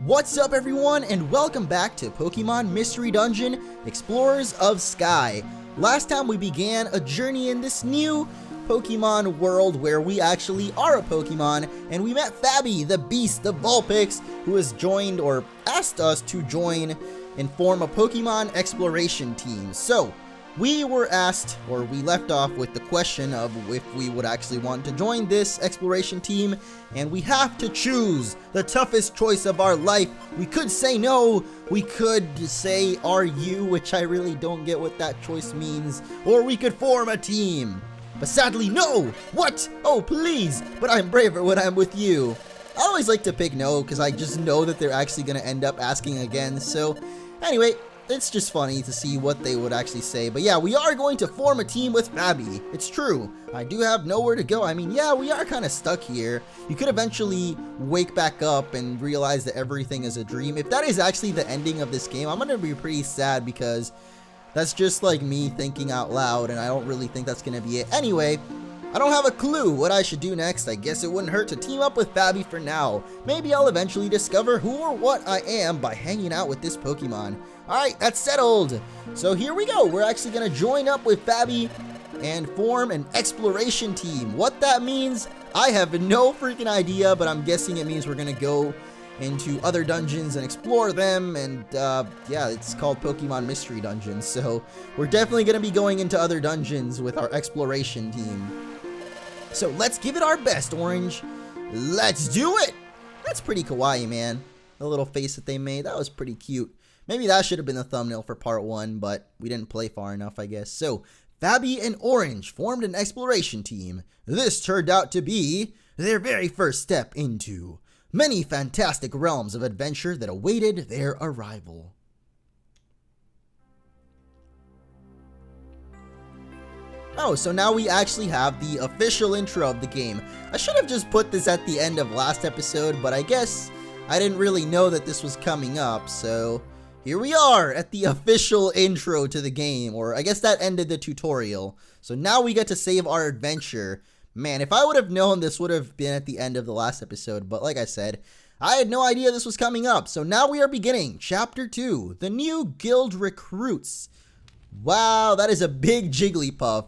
What's up everyone, and welcome back to Pokemon Mystery Dungeon Explorers of Sky. Last time we began a journey in this new Pokemon world where we actually are a Pokemon, and we met Fabi, the beast of Vulpix, who has joined or asked us to join and form a Pokemon exploration team. So, we were asked, or we left off with the question of if we would actually want to join this exploration team, and we have to choose the toughest choice of our life. We could say no, we could say are you, which I really don't get what that choice means, or we could form a team. But sadly, no! What? Oh, please! But I'm braver when I'm with you. I always like to pick no, because I just know that they're actually going to end up asking again, so anyway, it's just funny to see what they would actually say. But yeah, we are going to form a team with Fabi. It's true. I do have nowhere to go. I mean, yeah, we are kind of stuck here. You could eventually wake back up and realize that everything is a dream. If that is actually the ending of this game, I'm going to be pretty sad because that's just like me thinking out loud, and I don't really think that's going to be it. Anyway, I don't have a clue what I should do next. I guess it wouldn't hurt to team up with Fabi for now. Maybe I'll eventually discover who or what I am by hanging out with this Pokemon. Alright, that's settled. So here we go. We're actually going to join up with Fabi and form an exploration team. What that means, I have no freaking idea, but I'm guessing it means we're going to go into other dungeons and explore them, and yeah, it's called Pokemon Mystery Dungeon, so we're definitely going to be going into other dungeons with our exploration team. So let's give it our best, Orange. Let's do it! That's pretty kawaii, man. The little face that they made, that was pretty cute. Maybe that should have been the thumbnail for part 1, but we didn't play far enough, I guess. So, Fabi and Orange formed an exploration team. This turned out to be their very first step into many fantastic realms of adventure that awaited their arrival. Oh, so now we actually have the official intro of the game. I should have just put this at the end of last episode, but I guess I didn't really know that this was coming up, so here we are at the official intro to the game, or I guess that ended the tutorial. So now we get to save our adventure. Man, if I would have known this would have been at the end of the last episode, but like I said, I had no idea this was coming up. So now we are beginning Chapter 2, the new guild recruits. Wow, that is a big Jigglypuff.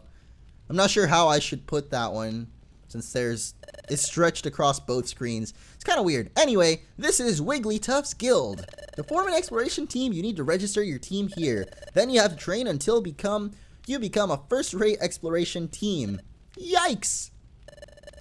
I'm not sure how I should put that one, since it's stretched across both screens. It's kind of weird. Anyway, this is Wigglytuff's guild. To form an exploration team, you need to register your team here. Then you have to train until you become a first-rate exploration team. Yikes!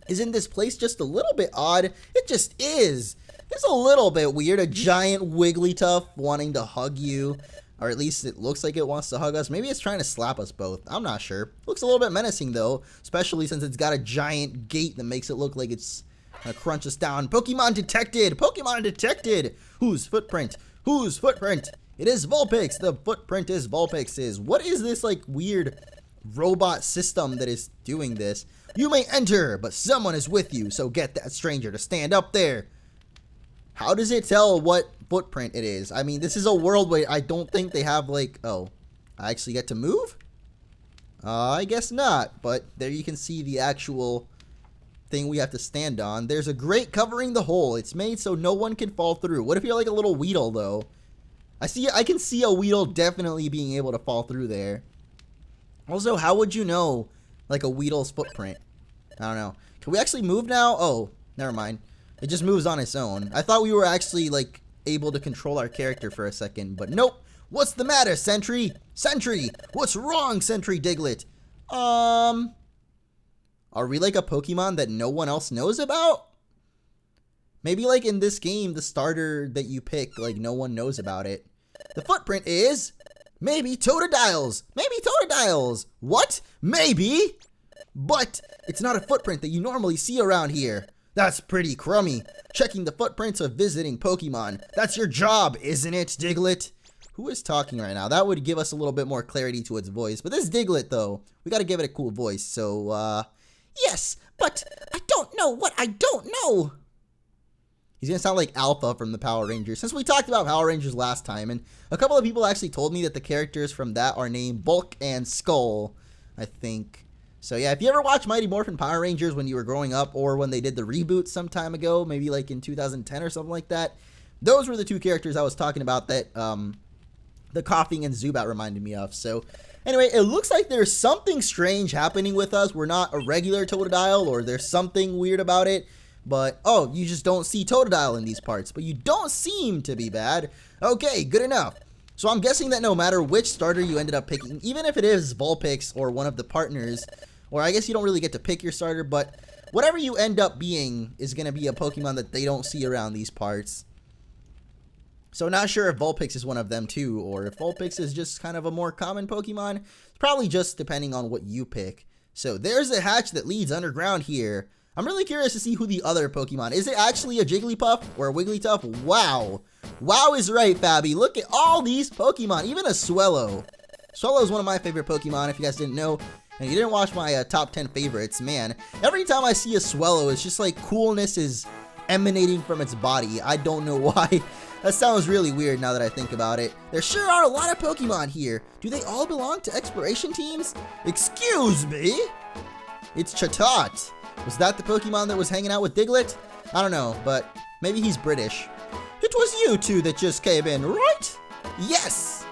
Isn't this place just a little bit odd? It just is. It's a little bit weird. A giant Wigglytuff wanting to hug you. Or at least it looks like it wants to hug us. Maybe it's trying to slap us both. I'm not sure. Looks a little bit menacing though, especially since it's got a giant gate that makes it look like it's gonna crunch us down. Pokemon detected! Pokemon detected! Whose footprint? Whose footprint? It is Vulpix! The footprint is Vulpix's. What is this like weird robot system that is doing this? You may enter, but someone is with you, so get that stranger to stand up there. How does it tell what footprint it is? I mean, this is a world where I don't think they have like, oh, I actually get to move? I guess not, but there you can see the actual thing we have to stand on. There's a grate covering the hole. It's made so no one can fall through. What if you're like a little Weedle though? I can see a Weedle definitely being able to fall through there. Also, how would you know like a Weedle's footprint? I don't know. Can we actually move now? Oh, never mind. It just moves on its own. I thought we were actually like able to control our character for a second, but nope. What's the matter, Sentry? Sentry! What's wrong, Sentry Diglett? Are we like a Pokemon that no one else knows about? Maybe like in this game, the starter that you pick, like no one knows about it. The footprint is maybe Totodiles. Maybe Totodiles. What? Maybe? But it's not a footprint that you normally see around here. That's pretty crummy. Checking the footprints of visiting Pokemon. That's your job, isn't it, Diglett? Who is talking right now? That would give us a little bit more clarity to its voice. But this Diglett, though, we gotta give it a cool voice. So, yes, but I don't know what I don't know. He's gonna sound like Alpha from the Power Rangers. Since we talked about Power Rangers last time, and a couple of people actually told me that the characters from that are named Bulk and Skull, I think. So yeah, if you ever watched Mighty Morphin Power Rangers when you were growing up, or when they did the reboot some time ago, maybe like in 2010 or something like that, those were the two characters I was talking about that the Coughing and Zubat reminded me of. So anyway, it looks like there's something strange happening with us. We're not a regular Totodile, or there's something weird about it. But, oh, you just don't see Totodile in these parts. But you don't seem to be bad. Okay, good enough. So I'm guessing that no matter which starter you ended up picking, even if it is Vulpix or one of the partners, or I guess you don't really get to pick your starter, but whatever you end up being is going to be a Pokemon that they don't see around these parts. So not sure if Vulpix is one of them too, or if Vulpix is just kind of a more common Pokemon. It's probably just depending on what you pick. So there's a hatch that leads underground here. I'm really curious to see who the other Pokemon is. It actually a Jigglypuff or a Wigglytuff? Wow. Wow is right, Fabby. Look at all these Pokemon. Even a Swellow. Swellow is one of my favorite Pokemon, if you guys didn't know. And you didn't watch my top 10 favorites, man. Every time I see a Swellow, it's just like coolness is emanating from its body. I don't know why. That sounds really weird now that I think about it. There sure are a lot of Pokemon here. Do they all belong to exploration teams? Excuse me? It's Chatot. Was that the Pokemon that was hanging out with Diglett? I don't know, but maybe he's British. It was you two that just came in, right? Yes!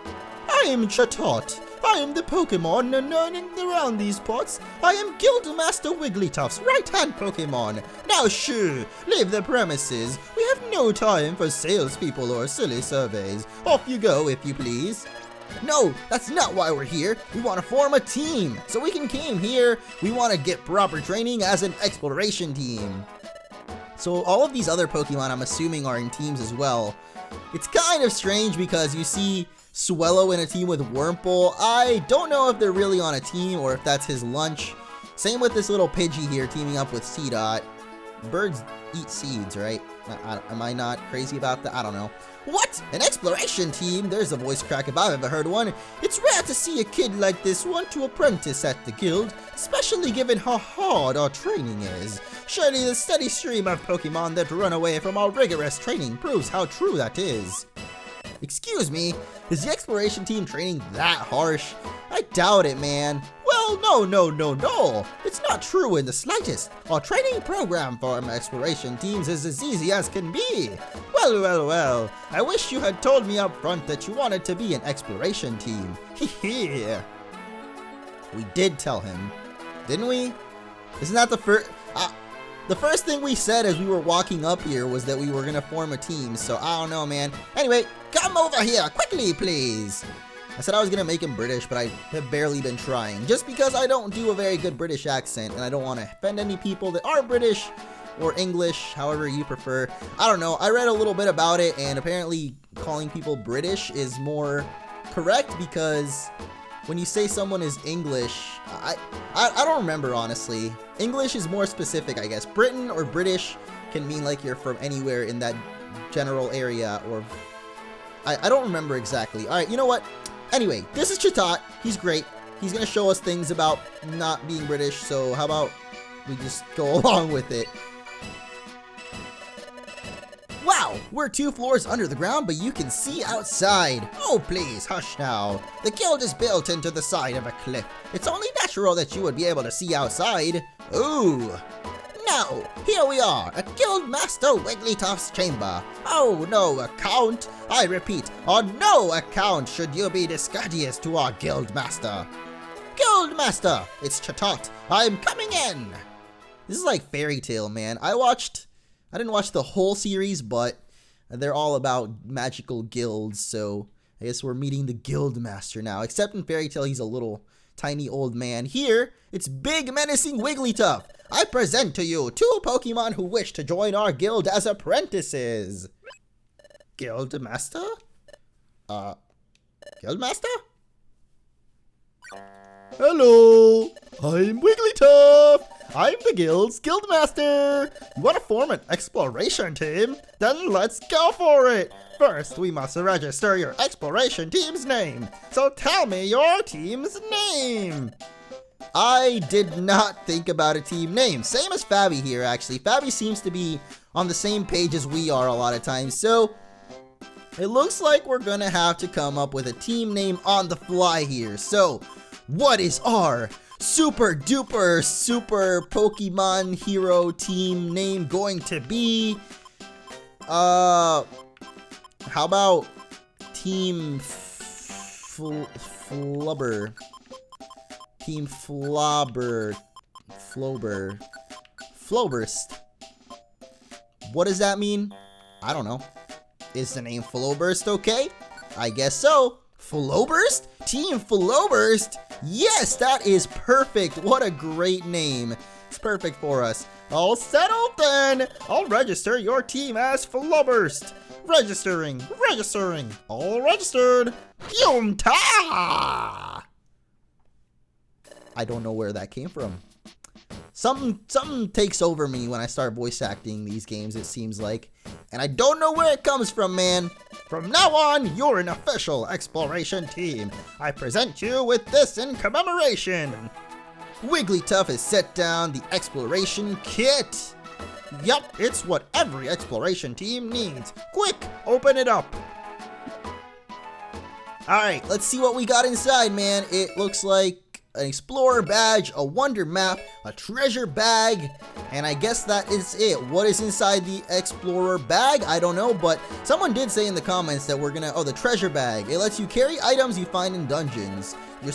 I am Chatot. I am the Pokemon around these parts. I am Guildmaster Wigglytuff's right-hand Pokemon. Now shoo, leave the premises. We have no time for salespeople or silly surveys. Off you go, if you please. No, that's not why we're here. We want to form a team. So we can came here. We want to get proper training as an exploration team. So all of these other Pokemon, I'm assuming, are in teams as well. It's kind of strange because you see Swellow in a team with Wurmple. I don't know if they're really on a team or if that's his lunch. Same with this little Pidgey here teaming up with Seedot. Birds eat seeds, right? Am I not crazy about that? I don't know. What? An exploration team? There's a voice crack if I've ever heard one. It's rare to see a kid like this want to apprentice at the guild, especially given how hard our training is. Surely the steady stream of Pokemon that run away from our rigorous training proves how true that is. Excuse me, is the exploration team training that harsh? I doubt it, man. Well, no. It's not true in the slightest. Our training program for exploration teams is as easy as can be. Well. I wish you had told me up front that you wanted to be an exploration team. Hee. We did tell him, didn't we? Isn't that the first... the first thing we said as we were walking up here was that we were going to form a team, so I don't know, man. Anyway, come over here, quickly, please. I said I was going to make him British, but I have barely been trying, just because I don't do a very good British accent, and I don't want to offend any people that are British or English, however you prefer. I don't know, I read a little bit about it, and apparently calling people British is more correct, because when you say someone is English, I don't remember, honestly. English is more specific, I guess. Britain or British can mean like you're from anywhere in that general area, or... I don't remember exactly. Alright, you know what? Anyway, this is Chatot. He's great. He's gonna show us things about not being British, so how about we just go along with it. Wow, we're 2 floors under the ground, but you can see outside. Oh, please, hush now. The guild is built into the side of a cliff. It's only natural that you would be able to see outside. Ooh. Now, here we are at Guildmaster Wigglytuff's chamber. Oh, no account. I repeat, on no account should you be discourteous to our Guildmaster. Guildmaster, it's Chatot. I'm coming in. This is like Fairy Tail, man. I didn't watch the whole series, but they're all about magical guilds, so I guess we're meeting the Guildmaster now. Except in Fairy Tail, he's a little tiny old man. Here, it's big menacing Wigglytuff. I present to you 2 Pokemon who wish to join our guild as apprentices. Guildmaster? Guildmaster? Hello, I'm Wigglytuff. I'm the guild's Guildmaster. You want to form an exploration team? Then let's go for it. First, we must register your exploration team's name. So tell me your team's name. I did not think about a team name. Same as Fabby here, actually. Fabby seems to be on the same page as we are a lot of times. So it looks like we're going to have to come up with a team name on the fly here. So what is our super duper super Pokemon hero team name going to be? How about Team Flubber? Team Flowburst. What does that mean? I don't know. Is the name Flowburst okay? I guess so. Flowburst? Team Flowburst? Yes, that is perfect. What a great name. It's perfect for us. All settled then. I'll register your team as Flowburst. Registering. All registered. Yum-ta! I don't know where that came from. Something takes over me when I start voice acting these games, it seems like. And I don't know where it comes from, man. From now on, you're an official exploration team. I present you with this in commemoration. Wigglytuff has set down the exploration kit. Yup, it's what every exploration team needs. Quick, open it up. Alright, let's see what we got inside, man. It looks like an explorer badge, a wonder map, a treasure bag, and I guess that is it. What is inside the explorer bag? I don't know, but someone did say in the comments that we're gonna, the treasure bag. It lets you carry items you find in dungeons. Your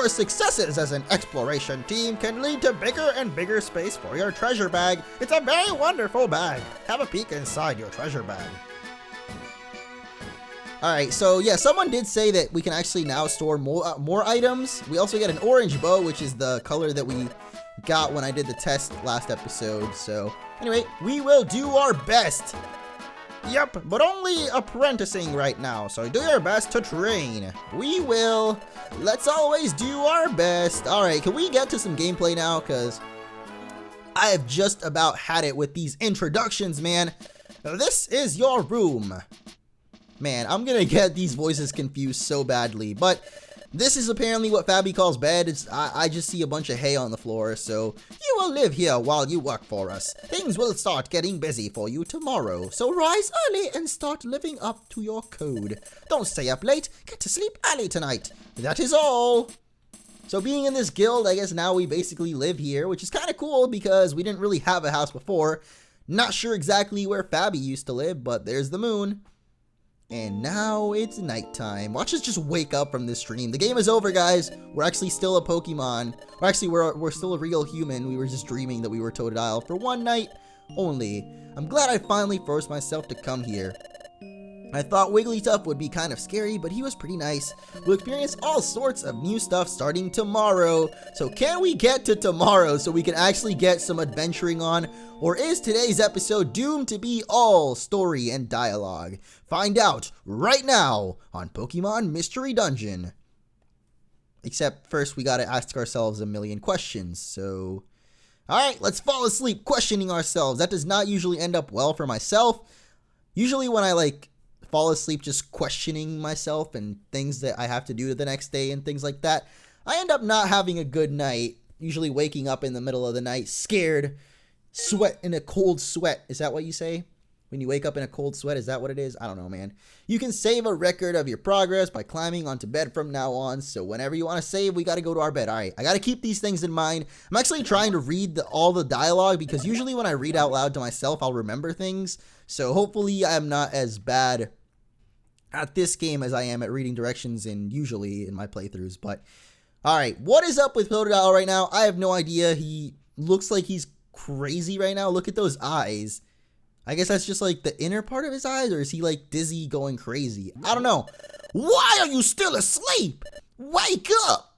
successes as an exploration team can lead to bigger and bigger space for your treasure bag. It's a very wonderful bag. Have a peek inside your treasure bag. Alright, so yeah, someone did say that we can actually now store more items. We also get an orange bow, which is the color that we got when I did the test last episode. So anyway, we will do our best. Yep, but only apprenticing right now, so do your best to train. We will. Let's always do our best. Alright, can we get to some gameplay now? Because I have just about had it with these introductions, man. This is your room. Man, I'm gonna get these voices confused so badly, but this is apparently what Fabby calls bed. I just see a bunch of hay on the floor, so you will live here while you work for us. Things will start getting busy for you tomorrow, so rise early and start living up to your code. Don't stay up late, get to sleep early tonight. That is all. So being in this guild, I guess now we basically live here, which is kind of cool because we didn't really have a house before. Not sure exactly where Fabby used to live, but there's the moon. And now it's nighttime. Watch us just wake up from this stream. The game is over, guys. We're actually still a Pokemon. Or actually, we're still a real human. We were just dreaming that we were Totodile for one night only. I'm glad I finally forced myself to come here. I thought Wigglytuff would be kind of scary, but he was pretty nice. We'll experience all sorts of new stuff starting tomorrow. So can we get to tomorrow so we can actually get some adventuring on? Or is today's episode doomed to be all story and dialogue? Find out right now on Pokemon Mystery Dungeon. Except first we gotta ask ourselves a million questions, so... Alright, let's fall asleep questioning ourselves. That does not usually end up well for myself. Usually when I fall asleep just questioning myself and things that I have to do the next day and things like that, I end up not having a good night. Usually waking up in the middle of the night scared, sweat in a cold sweat. Is that what you say? When you wake up in a cold sweat, is that what it is? I don't know, man. You can save a record of your progress by climbing onto bed from now on. So whenever you want to save, we got to go to our bed. All right, I got to keep these things in mind. I'm actually trying to read all the dialogue because usually when I read out loud to myself, I'll remember things. So hopefully I'm not as bad at this game as I am at reading directions and usually in my playthroughs. But all right, what is up with Totodile right now? I have no idea. He looks like he's crazy right now. Look at those eyes. I guess that's just like the inner part of his eyes, or is he like dizzy going crazy? I don't know. Why are you still asleep? Wake up!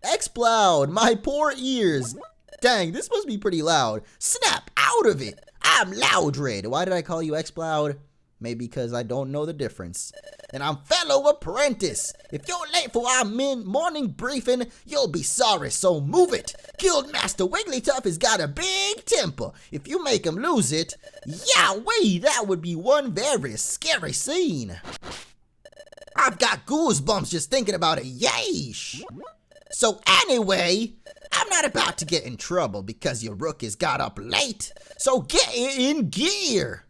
Exploud, my poor ears. Dang, this must be pretty loud. Snap out of it. I'm Loudred. Why did I call you Exploud? Maybe because I don't know the difference. And I'm fellow apprentice. If you're late for our morning briefing, you'll be sorry, so move it. Guildmaster Wigglytuff has got a big temper. If you make him lose it, yowee, that would be one very scary scene. I've got goosebumps just thinking about it, yeesh. So anyway, I'm not about to get in trouble because your rookies got up late. So get in gear.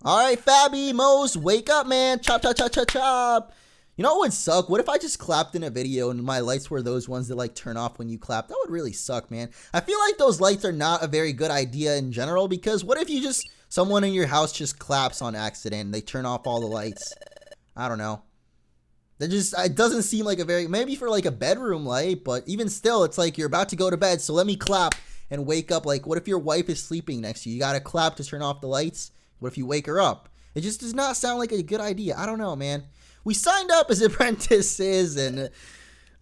Alright, Fabby, Mose, wake up, man. Chop, chop, chop, chop, chop. You know what would suck? What if I just clapped in a video and my lights were those ones that turn off when you clap? That would really suck, man. I feel like those lights are not a very good idea in general because what if you just someone in your house just claps on accident and they turn off all the lights. I don't know. It doesn't seem like maybe for like a bedroom light, but even still, it's like you're about to go to bed, so let me clap and wake up. Like, what if your wife is sleeping next to you? You gotta clap to turn off the lights. What if you wake her up? It just does not sound like a good idea. I don't know, man. We signed up as apprentices, and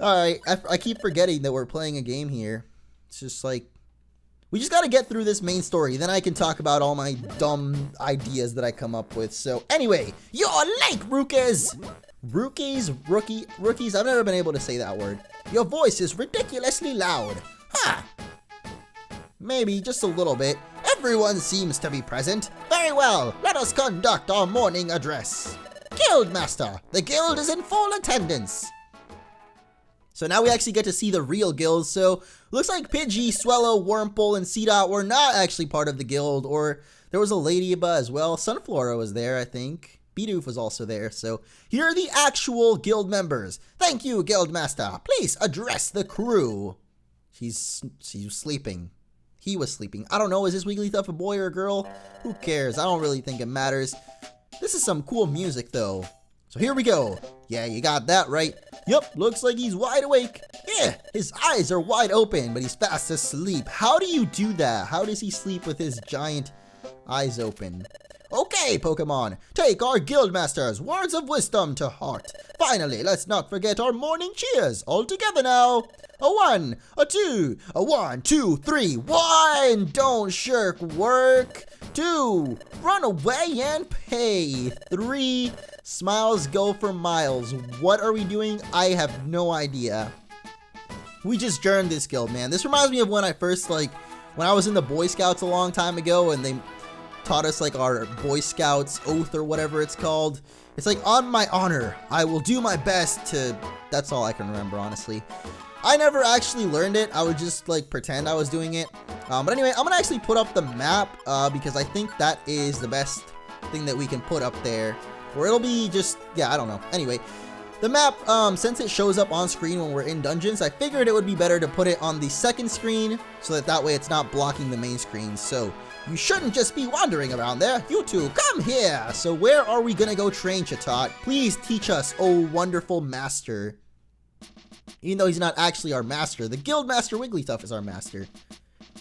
alright, I keep forgetting that we're playing a game here. It's just like, we just gotta get through this main story, then I can talk about all my dumb ideas that I come up with. So anyway, you're late, rookies! Rookies, I've never been able to say that word. Your voice is ridiculously loud. Ha! Maybe just a little bit. Everyone seems to be present. Very well, let us conduct our morning address. Guildmaster, the guild is in full attendance. So now we actually get to see the real guild. So looks like Pidgey, Swellow, Wurmple, and Seedot were not actually part of the guild, or there was a Ladybug as well. Sunflora was there, I think. Bidoof was also there. So here are the actual guild members. Thank you, Guildmaster. Please address the crew. She's sleeping. He was sleeping. I don't know, is this Wigglytuff a boy or a girl? Who cares? I don't really think it matters. This is some cool music though. So here we go. Yeah, you got that right. Yup, looks like he's wide awake. Yeah, his eyes are wide open, but he's fast asleep. How do you do that? How does he sleep with his giant eyes open? Okay, Pokemon, take our Guildmaster's words of wisdom to heart. Finally, let's not forget our morning cheers. All together now. A 1, a 2, a 1, 2, 3. 1, don't shirk work. 2, run away and pay. 3, smiles go for miles. What are we doing? I have no idea. We just joined this guild, man. This reminds me of when I first, when I was in the Boy Scouts a long time ago, and they taught us our Boy Scouts oath or whatever it's called. It's like, on my honor, I will do my best to... That's all I can remember, honestly. I never actually learned it. I would just pretend I was doing it. But anyway, I'm gonna actually put up the map because I think that is the best thing that we can put up there. Or it'll be just, yeah, I don't know. Anyway, the map, since it shows up on screen when we're in dungeons, I figured it would be better to put it on the second screen so that way it's not blocking the main screen. So you shouldn't just be wandering around there. You two, come here. So where are we gonna go train, Chatot? Please teach us, oh wonderful master. Even though he's not actually our master, the Guild Master Wigglytuff is our master.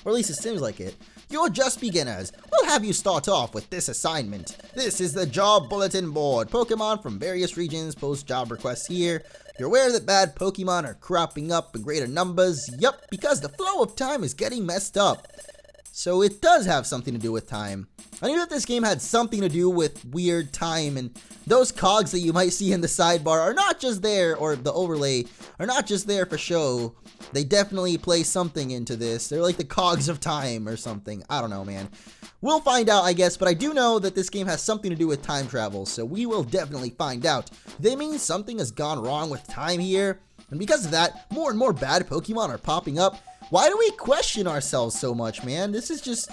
Or at least it seems like it. You're just beginners. We'll have you start off with this assignment. This is the job bulletin board. Pokemon from various regions post job requests here. You're aware that bad Pokemon are cropping up in greater numbers? Yup, because the flow of time is getting messed up. So it does have something to do with time. I knew that this game had something to do with weird time, and those cogs that you might see in the sidebar are not just there, or the overlay, are not just there for show. They definitely play something into this. They're like the cogs of time or something. I don't know, man. We'll find out, I guess, but I do know that this game has something to do with time travel, so we will definitely find out. They mean something has gone wrong with time here, and because of that, more and more bad Pokemon are popping up. Why do we question ourselves so much, man? This is just...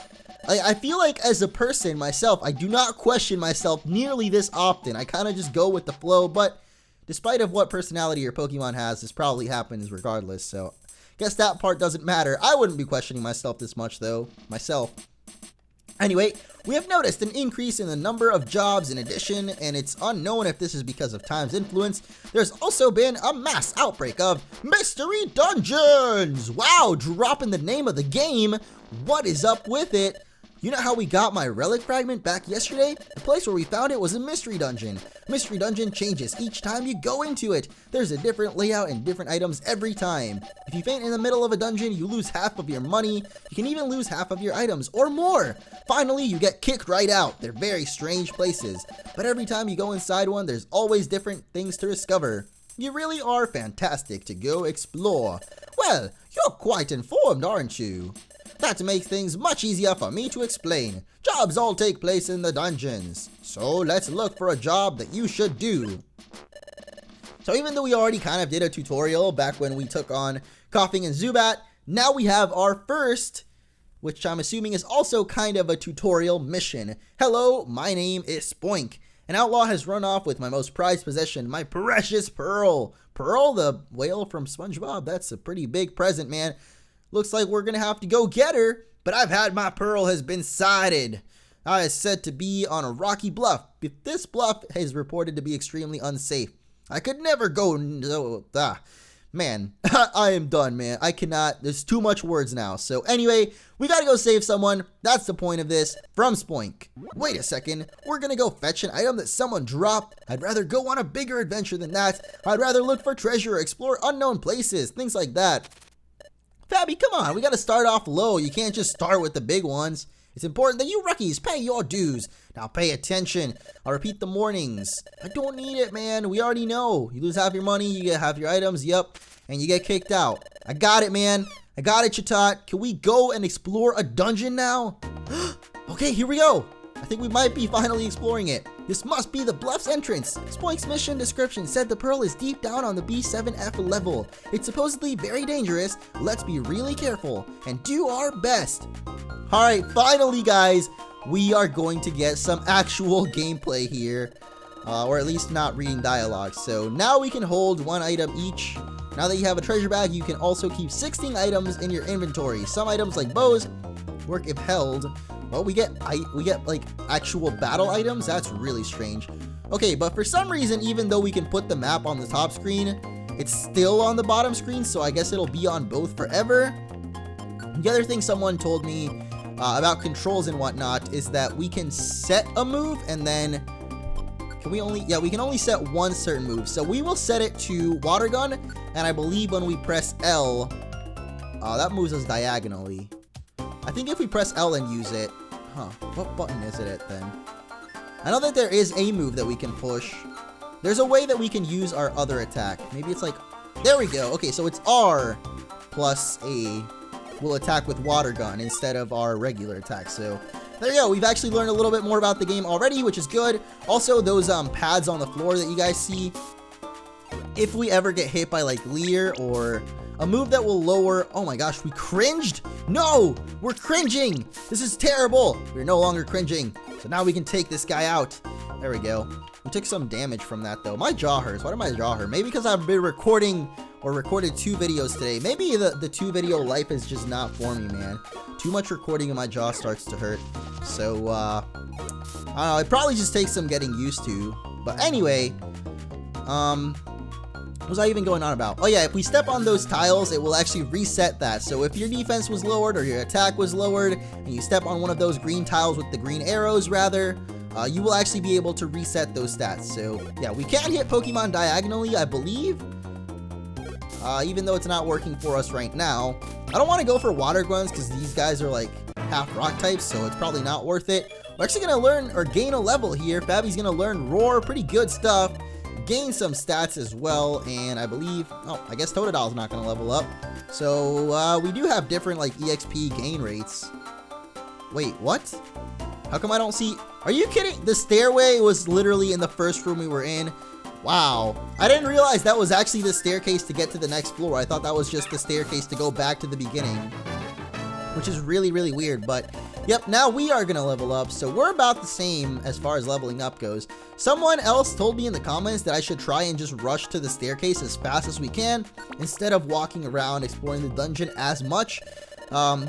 I feel like as a person, myself, I do not question myself nearly this often. I kind of just go with the flow, but despite of what personality your Pokemon has, this probably happens regardless, so guess that part doesn't matter. I wouldn't be questioning myself this much, though, myself. Anyway, we have noticed an increase in the number of jobs in addition, and it's unknown if this is because of time's influence. There's also been a mass outbreak of mystery dungeons! Wow, dropping the name of the game. What is up with it? You know how we got my relic fragment back yesterday? The place where we found it was a mystery dungeon. Mystery dungeon changes each time you go into it. There's a different layout and different items every time. If you faint in the middle of a dungeon, you lose half of your money. You can even lose half of your items or more. Finally, you get kicked right out. They're very strange places. But every time you go inside one, there's always different things to discover. You really are fantastic to go explore. Well, you're quite informed, aren't you? That makes things much easier for me to explain. Jobs all take place in the dungeons. So let's look for a job that you should do. So even though we already kind of did a tutorial back when we took on Coughing and Zubat, now we have our first, which I'm assuming is also kind of a tutorial mission. Hello, my name is Spoink. An outlaw has run off with my most prized possession, my precious Pearl. Pearl, the whale from SpongeBob. That's a pretty big present, man. Looks like we're gonna have to go get her, but I've had my Pearl has been sighted. is said to be on a rocky bluff. If this bluff is reported to be extremely unsafe, I could never go. Man, I am done, man. I cannot. There's too much words now. So anyway, we gotta go save someone. That's the point of this. From Spoink. Wait a second. We're gonna go fetch an item that someone dropped. I'd rather go on a bigger adventure than that. I'd rather look for treasure or explore unknown places. Things like that. Fabby, come on. We gotta start off low. You can't just start with the big ones. It's important that you rookies pay your dues. Now pay attention. I'll repeat the warnings. I don't need it, man. We already know. You lose half your money, you get half your items, yep, and you get kicked out. I got it, man. I got it, Chatot. Can we go and explore a dungeon now? Okay, here we go. I think we might be finally exploring it. This must be the Bluff's entrance. Spoink's mission description said the pearl is deep down on the B7F level. It's supposedly very dangerous. Let's be really careful and do our best. Alright, finally guys, we are going to get some actual gameplay here, or at least not reading dialogue. So now we can hold one item each. Now that you have a treasure bag, you can also keep 16 items in your inventory. Some items like bows work if held. Well, we get like actual battle items. That's really strange. Okay, but for some reason, even though we can put the map on the top screen, it's still on the bottom screen, so I guess it'll be on both forever. The other thing someone told me about controls and whatnot is that we can set a move and then we can only set one certain move. So we will set it to water gun, and I believe when we press L, that moves us diagonally. I think if we press L and use it, what button is it at then? I know that there is a move that we can push. There's a way that we can use our other attack. Maybe it's like, there we go. Okay, so it's R plus A. Will attack with water gun instead of our regular attack. So there you go. We've actually learned a little bit more about the game already, which is good. Also, those pads on the floor that you guys see, if we ever get hit by like Leer or a move that will lower, oh my gosh, we cringed. No, we're cringing. This is terrible. We're no longer cringing. So now we can take this guy out. There we go. We took some damage from that though. My jaw hurts. Why did my jaw hurt? Maybe because I've been recorded 2 videos today. Maybe the 2 video life is just not for me, man. Too much recording and my jaw starts to hurt. So, I don't know. It probably just takes some getting used to. But anyway, what was I even going on about? Oh yeah, if we step on those tiles, it will actually reset that. So if your defense was lowered or your attack was lowered, and you step on one of those green tiles with the green arrows rather, you will actually be able to reset those stats. So yeah, we can hit Pokemon diagonally, I believe. Even though it's not working for us right now. I don't want to go for water guns because these guys are like half rock types, so it's probably not worth it. We're actually going to learn or gain a level here. Fabby's going to learn Roar, pretty good stuff. Gain some stats as well, and I believe, oh, I guess Totodil's not going to level up. So, we do have different like EXP gain rates. Wait, what? How come I don't see? Are you kidding? The stairway was literally in the first room we were in. Wow, I didn't realize that was actually the staircase to get to the next floor. I thought that was just the staircase to go back to the beginning, which is really, really weird. But yep, now we are gonna level up, so we're about the same as far as leveling up goes. Someone else told me in the comments that I should try and just rush to the staircase as fast as we can instead of walking around exploring the dungeon as much.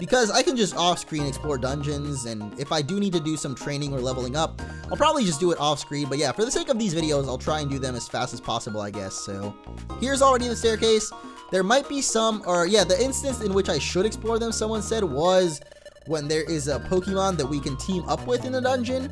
Because I can just off-screen explore dungeons, and if I do need to do some training or leveling up, I'll probably just do it off-screen. But yeah, for the sake of these videos, I'll try and do them as fast as possible, I guess. So here's already the staircase. There might be some, or yeah, the instance in which I should explore them, someone said, was when there is a Pokemon that we can team up with in the dungeon.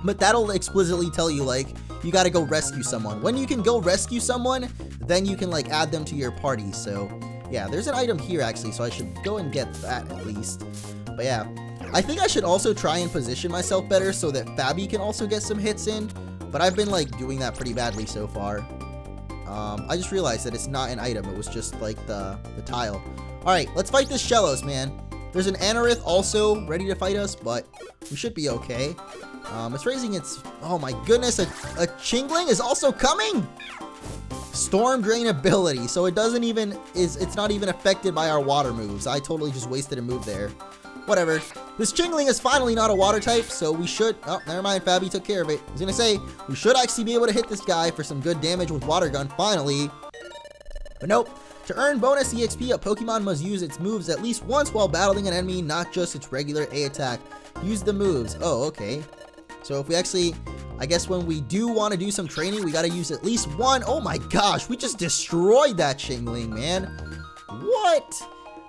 But that'll explicitly tell you, like, you gotta go rescue someone. When you can go rescue someone, then you can, like, add them to your party. So yeah, there's an item here actually, so I should go and get that at least. But yeah, I think I should also try and position myself better so that Fabby can also get some hits in. But I've been like doing that pretty badly so far. I just realized that it's not an item, it was just like the tile. Alright, let's fight this Shellos, man. There's an Anorith also ready to fight us, but we should be okay. It's raising its, oh my goodness, a Chingling is also coming! Storm Drain ability, so it doesn't even, it's not even affected by our water moves. I totally just wasted a move there. Whatever. This Chingling is finally not a water type, so we should, oh, never mind, Fabby took care of it. I was gonna say, we should actually be able to hit this guy for some good damage with Water Gun, finally. But nope. To earn bonus EXP, a Pokemon must use its moves at least once while battling an enemy, not just its regular A attack. Use the moves. Oh, okay. So if we actually, I guess when we do want to do some training, we got to use at least one. Oh my gosh, we just destroyed that Chingling, man. What?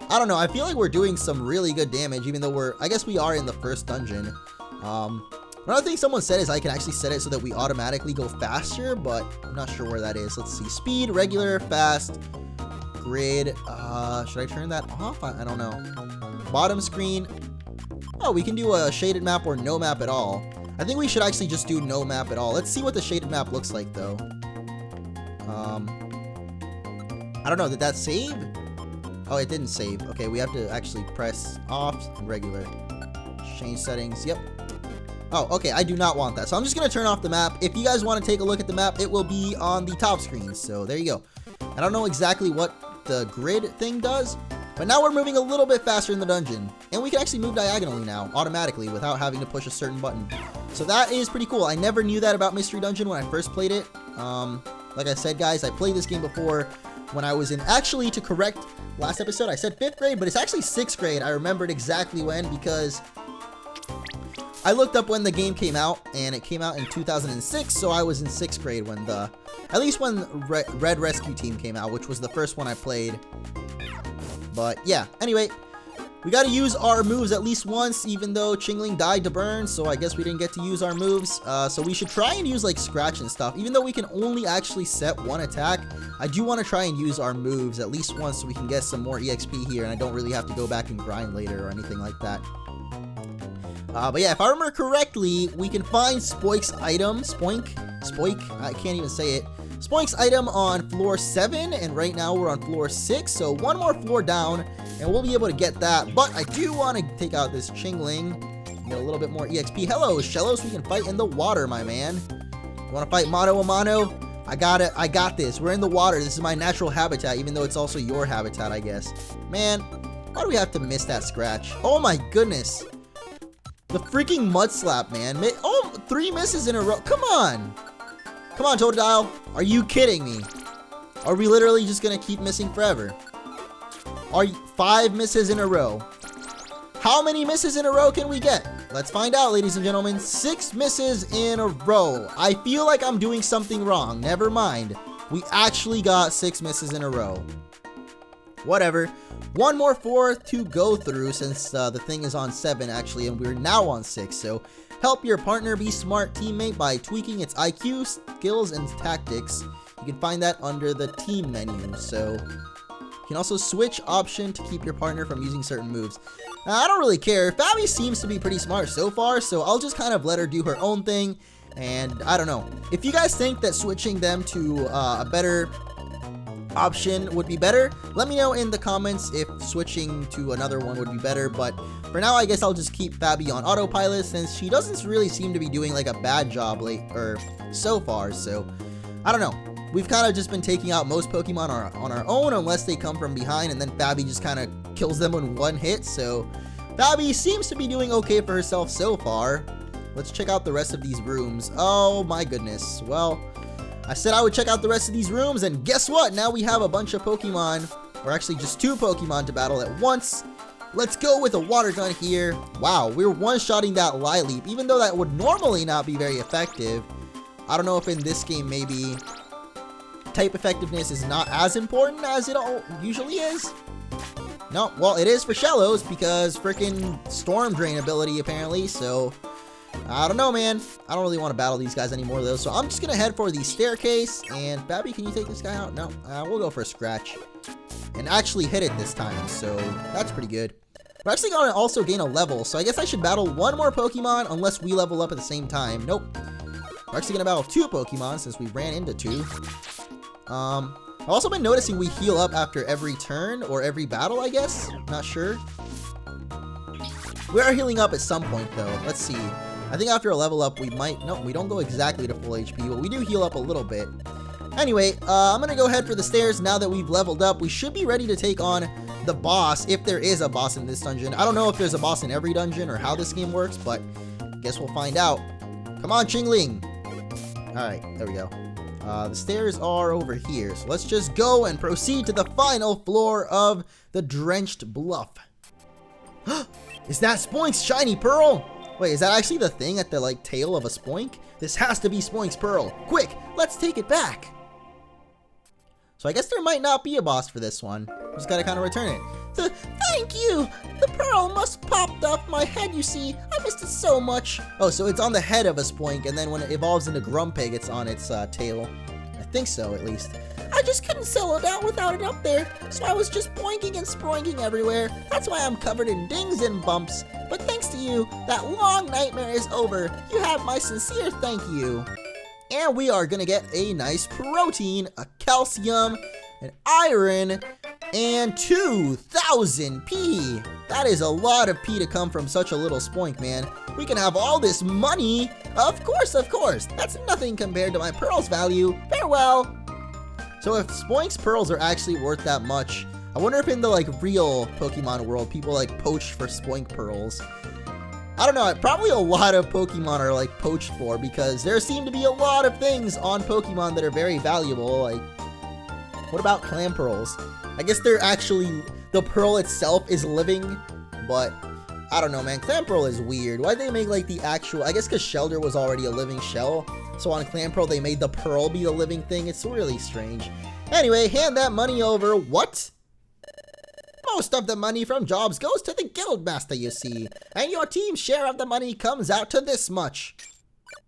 I don't know. I feel like we're doing some really good damage, even though I guess we are in the first dungeon. Another thing someone said is I can actually set it so that we automatically go faster, but I'm not sure where that is. Let's see. Speed, regular, fast, grid. Should I turn that off? I don't know. Bottom screen. Oh, we can do a shaded map or no map at all. I think we should actually just do no map at all. Let's see what the shaded map looks like, though. I don't know. Did that save? Oh, it didn't save. Okay, we have to actually press off and regular. Change settings. Yep. Oh, okay. I do not want that. So I'm just going to turn off the map. If you guys want to take a look at the map, it will be on the top screen. So there you go. I don't know exactly what the grid thing does, but now we're moving a little bit faster in the dungeon. And we can actually move diagonally now, automatically, without having to push a certain button. So that is pretty cool. I never knew that about Mystery Dungeon when I first played it. Like I said, guys, I played this game before when I was in, actually, to correct last episode, I said 5th grade, but it's actually 6th grade. I remembered exactly when, because I looked up when the game came out, and it came out in 2006, so I was in 6th grade when at least when Red Rescue Team came out, which was the first one I played. But yeah, anyway, we got to use our moves at least once, even though Chingling died to burn, so I guess we didn't get to use our moves. So we should try and use like Scratch and stuff. Even though we can only actually set one attack, I do want to try and use our moves at least once so we can get some more EXP here, and I don't really have to go back and grind later or anything like that. But yeah, if I remember correctly, we can find Spoink's item, Spoink, I can't even say it. Spoink's item on floor 7, and right now we're on floor 6, so one more floor down, and we'll be able to get that. But I do want to take out this Chingling, get a little bit more EXP. Hello, Shellos, we can fight in the water, my man. You want to fight mano a mano? I got it, I got this. We're in the water. This is my natural habitat, even though it's also your habitat, I guess. Man, why do we have to miss that Scratch? Oh my goodness. The freaking Mud Slap, man. Oh, 3 misses in a row. Come on. Come on, Totodile. Are you kidding me? Are we literally just going to keep missing forever? Are 5 misses in a row? How many misses in a row can we get? Let's find out, ladies and gentlemen. 6 misses in a row. I feel like I'm doing something wrong. Never mind. We actually got 6 misses in a row. Whatever. One more 4 to go through since the thing is on 7 actually, and we're now on 6. So help your partner be smart teammate by tweaking its IQ, skills, and tactics. You can find that under the team menu. So you can also switch option to keep your partner from using certain moves. Now, I don't really care. Fabi seems to be pretty smart so far, so I'll just kind of let her do her own thing. And I don't know. If you guys think that switching them to a better option would be better, let me know in the comments if switching to another one would be better. But for now, I guess I'll just keep Fabi on autopilot since she doesn't really seem to be doing like a bad job so far. So I don't know. We've kind of just been taking out most Pokemon on our own unless they come from behind, and then Fabi just kind of kills them in one hit. So Fabi seems to be doing okay for herself so far. Let's check out the rest of these rooms. Oh my goodness. Well, I said I would check out the rest of these rooms, and guess what? Now we have a bunch of Pokemon, or actually just 2 Pokemon to battle at once. Let's go with a water gun here. Wow, we're one-shotting that Lileep, even though that would normally not be very effective. I don't know if in this game maybe type effectiveness is not as important as it usually is. No, well, it is for Shellos because freaking Storm Drain ability apparently, so I don't know, man. I don't really want to battle these guys anymore, though. So I'm just going to head for the staircase. And Fabi, can you take this guy out? No. We'll go for a Scratch. And actually hit it this time. So that's pretty good. We're actually going to also gain a level. So I guess I should battle one more Pokemon unless we level up at the same time. Nope. We're actually going to battle 2 Pokemon since we ran into 2. I've also been noticing we heal up after every turn or every battle, I guess. Not sure. We are healing up at some point, though. Let's see. I think after a level up, we might... No, we don't go exactly to full HP, but we do heal up a little bit. Anyway, I'm going to go head for the stairs now that we've leveled up. We should be ready to take on the boss, if there is a boss in this dungeon. I don't know if there's a boss in every dungeon or how this game works, but I guess we'll find out. Come on, Chingling! Alright, there we go. The stairs are over here, so let's just go and proceed to the final floor of the Drenched Bluff. Is that Spoink's shiny pearl? Wait, is that actually the thing at the, like, tail of a Spoink? This has to be Spoink's Pearl. Quick, let's take it back. So I guess there might not be a boss for this one. Just gotta kind of return it. Thank you! The pearl must popped off my head, you see. I missed it so much. Oh, so it's on the head of a Spoink, and then when it evolves into Grumpig, it's on its tail. I think so, at least. I just couldn't settle it out without it up there, so I was just boinking and sproinking everywhere. That's why I'm covered in dings and bumps. But thanks to you, that long nightmare is over. You have my sincere thank you. And we are gonna get a nice protein, a calcium, an iron, and 2,000 P. That is a lot of P to come from such a little Spoink, man. We can have all this money. Of course, of course. That's nothing compared to my pearls value. Farewell. So if Spoink's pearls are actually worth that much, I wonder if in the like real Pokemon world, people like poach for Spoink pearls. I don't know, probably a lot of Pokemon are like poached for because there seem to be a lot of things on Pokemon that are very valuable. Like, what about clam pearls? I guess they're actually, the pearl itself is living, but I don't know, man. Clam pearl is weird. Why'd they make like the actual, I guess because Shelder was already a living shell. So on Clam Pearl, they made the pearl be the living thing. It's really strange. Anyway, hand that money over. What? Most of the money from jobs goes to the guildmaster, you see. And your team's share of the money comes out to this much.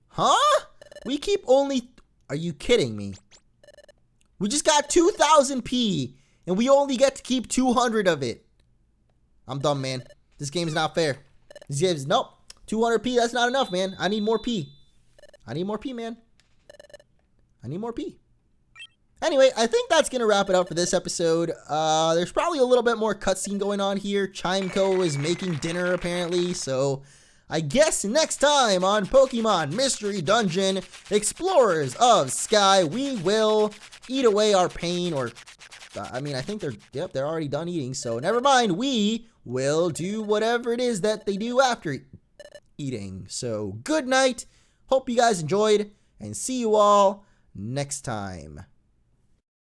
Huh? We keep only... Are you kidding me? We just got 2,000 P, and we only get to keep 200 of it. I'm done, man. This game's not fair. This game's... Nope. 200 P, that's not enough, man. I need more P. I need more P, man. I need more P. Anyway, I think that's going to wrap it up for this episode. There's probably a little bit more cutscene going on here. Chimeco is making dinner, apparently. So, I guess next time on Pokemon Mystery Dungeon, Explorers of Sky, we will eat away our pain. Or, I mean, I think they're already done eating. So, never mind. We will do whatever it is that they do after eating. So, good night. Hope you guys enjoyed, and see you all next time.